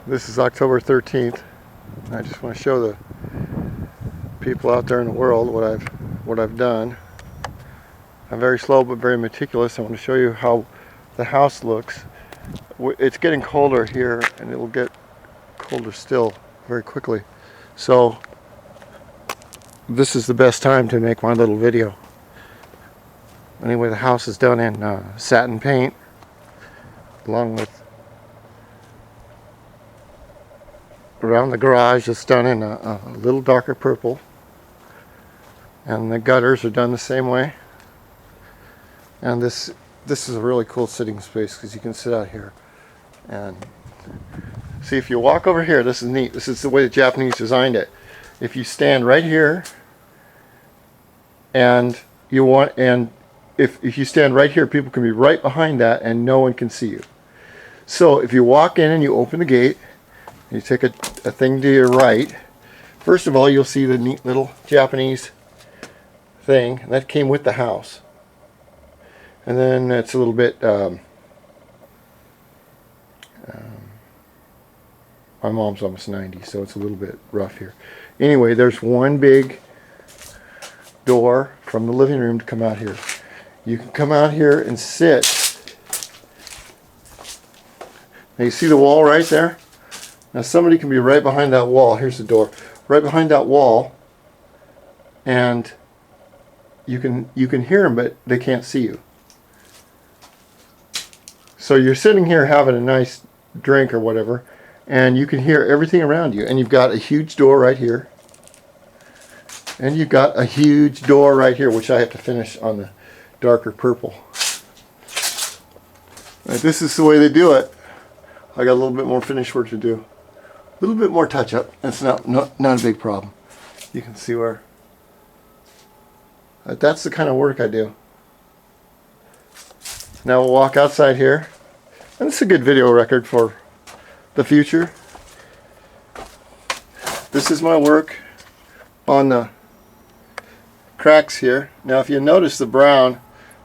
This is October 13th. I just want to show the people out there in the world what I've done. I'm very slow but very meticulous. I want to show you how the house looks. It's getting colder here, and it will get colder still very quickly. So this is the best time to make my little video. Anyway, the house is done in satin paint, along with around the garage it's done in a little darker purple, and the gutters are done the same way. And this is a really cool sitting space because you can sit out here and see. If you walk over here, this is neat. This is the way the Japanese designed it. If you stand right here and if you stand right here, people can be right behind that and no one can see you. So if you walk in and you open the gate, you take a thing to your right, first of all you'll see the neat little Japanese thing that came with the house. And then it's a little bit my mom's almost 90, so it's a little bit rough here. Anyway, there's one big door from the living room to come out here. You can come out here and sit. Now you see the wall right there? Now somebody can be right behind that wall. Here's the door. Right behind that wall, and you can hear them, but they can't see you. So you're sitting here having a nice drink or whatever, and you can hear everything around you. And you've got a huge door right here, and you've got a huge door right here, which I have to finish on the darker purple. Right, this is the way they do it. I got a little bit more finish work to do. A little bit more touch up. That's not a big problem. You can see where that's the kind of work I do. Now we'll walk outside here, and it's a good video record for the future. This is my work on the cracks here. Now if you notice the brown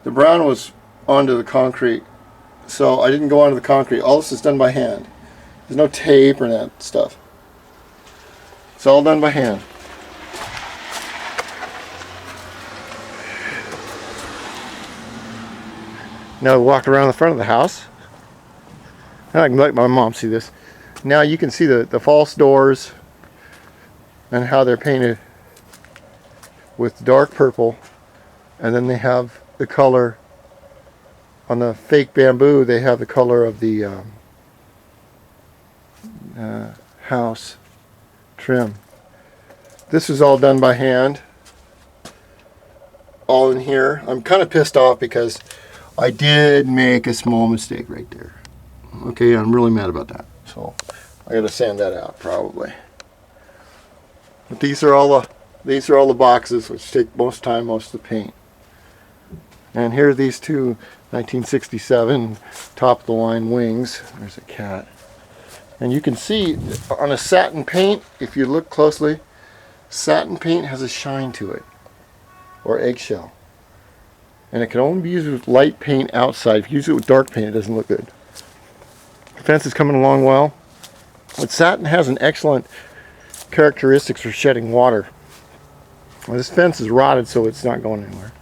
was onto the concrete, so I didn't go onto the concrete. All this is done by hand. There's no tape or that stuff. It's all done by hand. Now we walk around the front of the house. Now I can let my mom see this. Now you can see the false doors and how they're painted with dark purple, and then they have the color on the fake bamboo. They have the color of the house trim. This is all done by hand, all in here. I'm kind of pissed off because I did make a small mistake right there. Okay, I'm really mad about that. So I got to sand that out probably. But these are all the boxes, which take most time, most of the paint. And here are these two 1967 top of the line wings. There's a cat. And you can see on a satin paint, if you look closely, satin paint has a shine to it, or eggshell. And it can only be used with light paint outside. If you use it with dark paint, it doesn't look good. The fence is coming along well. But satin has an excellent characteristics for shedding water. Well, this fence is rotted, so it's not going anywhere.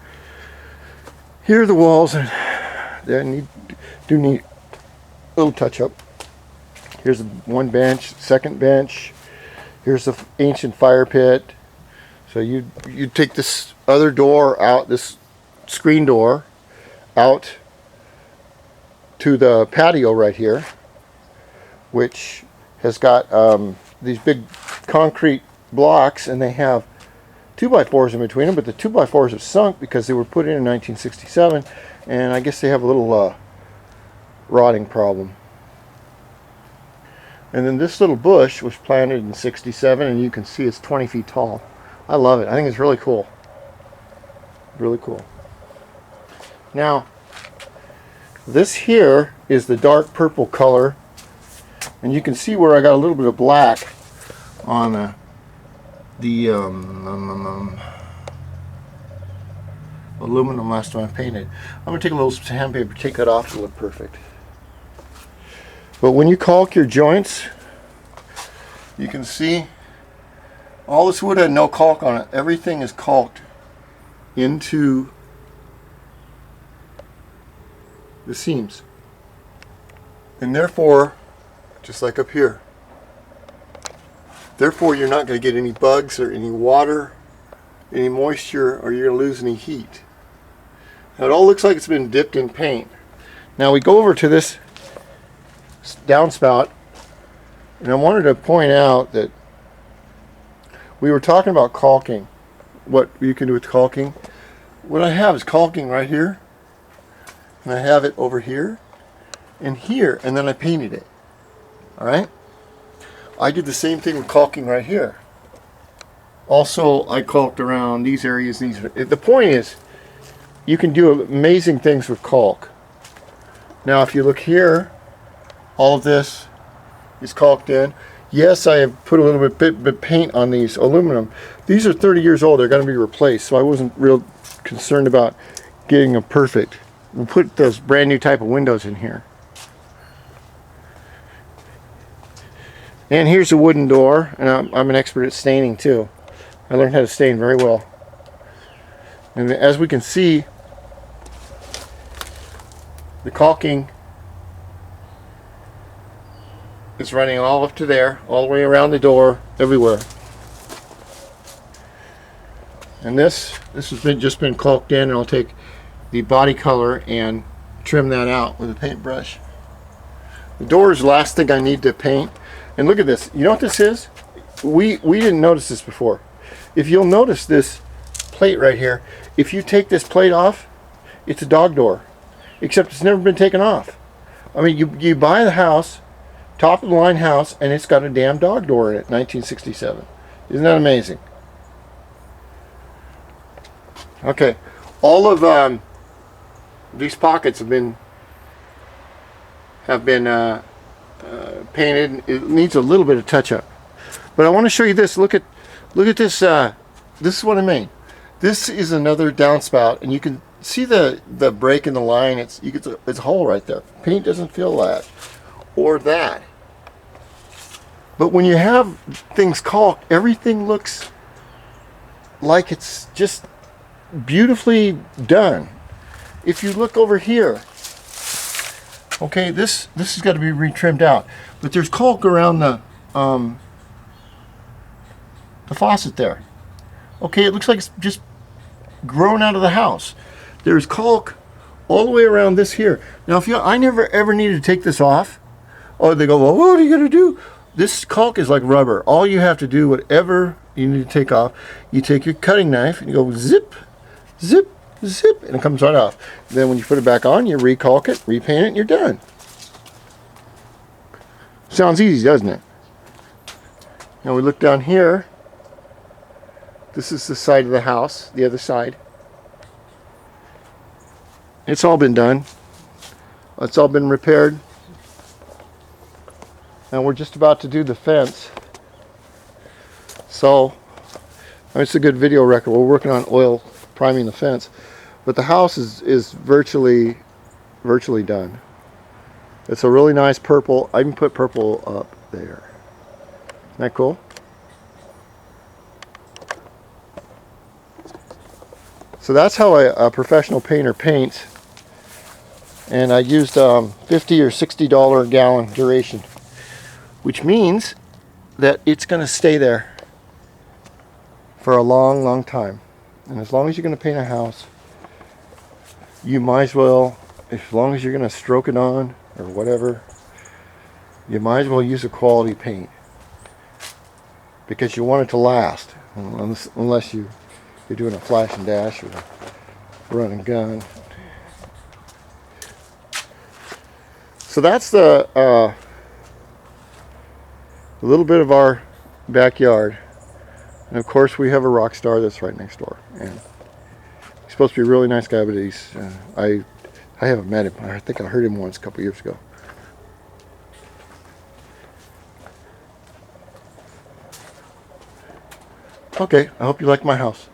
Here are the walls, and they do need a little touch up. Here's one bench, second bench. Here's the ancient fire pit. So you take this other door out, this screen door, out to the patio right here, which has got these big concrete blocks, and they have 2x4s in between them, but the 2x4s have sunk because they were put in 1967, and I guess they have a little rotting problem. And then this little bush was planted in 67, and you can see it's 20 feet tall. I love it. I think it's really cool. Really cool. Now, this here is the dark purple color, and you can see where I got a little bit of black on the aluminum last time I painted. I'm going to take a little sandpaper, take that off to look perfect. But when you caulk your joints, You can see all this wood had no caulk on it. Everything is caulked into the seams. And therefore, just like up here, therefore you're not going to get any bugs or any water, any moisture, or you're going to lose any heat. Now it all looks like it's been dipped in paint. Now we go over to this downspout, and I wanted to point out that we were talking about caulking, what you can do with caulking. What I have is caulking right here, and I have it over here and here, and then I painted it. Alright? I did the same thing with caulking right here. Also, I caulked around these areas. The point is, you can do amazing things with caulk. Now if you look here, all of this is caulked in. Yes, I have put a little bit paint on these aluminum. These are 30 years old. They're going to be replaced, so I wasn't real concerned about getting them perfect. We'll put those brand new type of windows in here. And here's a wooden door, and I'm an expert at staining too. I learned how to stain very well. And as we can see, the caulking is running all up to there, all the way around the door, everywhere. And this has just been caulked in, and I'll take the body color and trim that out with a paintbrush. The door is the last thing I need to paint. And look at this. You know what this is? We didn't notice this before. If you'll notice this plate right here, if you take this plate off, it's a dog door. Except it's never been taken off. I mean, you buy the house, top of the line house, and it's got a damn dog door in it, 1967. Isn't that amazing? Okay, all of these pockets have been painted. It needs a little bit of touch up, but I want to show you this. Look at this. This is what I made. This is another downspout, and you can see the break in the line. It's a hole right there. Paint doesn't fill that or that. But when you have things caulked, everything looks like it's just beautifully done. If you look over here, okay, this has got to be retrimmed out, but there's caulk around the faucet there. Okay, it looks like it's just grown out of the house. There's caulk all the way around this here. Now, I never ever needed to take this off. Oh, they go, well, what are you gonna do? This caulk is like rubber. All you have to do, whatever you need to take off, you take your cutting knife and you go zip, zip, zip, and it comes right off. Then when you put it back on, you recaulk it, repaint it, and you're done. Sounds easy, doesn't it? Now we look down here. This is the side of the house, the other side. It's all been done. It's all been repaired. And we're just about to do the fence. So, it's a good video record. We're working on oil priming the fence. But the house is virtually done. It's a really nice purple. I even put purple up there. Isn't that cool? So that's how a professional painter paints. And I used $50 or $60 a gallon duration, which means that it's going to stay there for a long, long time. And as long as you're going to paint a house, you might as well, as long as you're going to stroke it on or whatever, you might as well use a quality paint, because you want it to last, unless you're doing a flash and dash or a run and gun. So that's the a little bit of our backyard. And of course we have a rock star that's right next door. And he's supposed to be a really nice guy, but he's I haven't met him. I think I heard him once a couple years ago. Okay, I hope you like my house.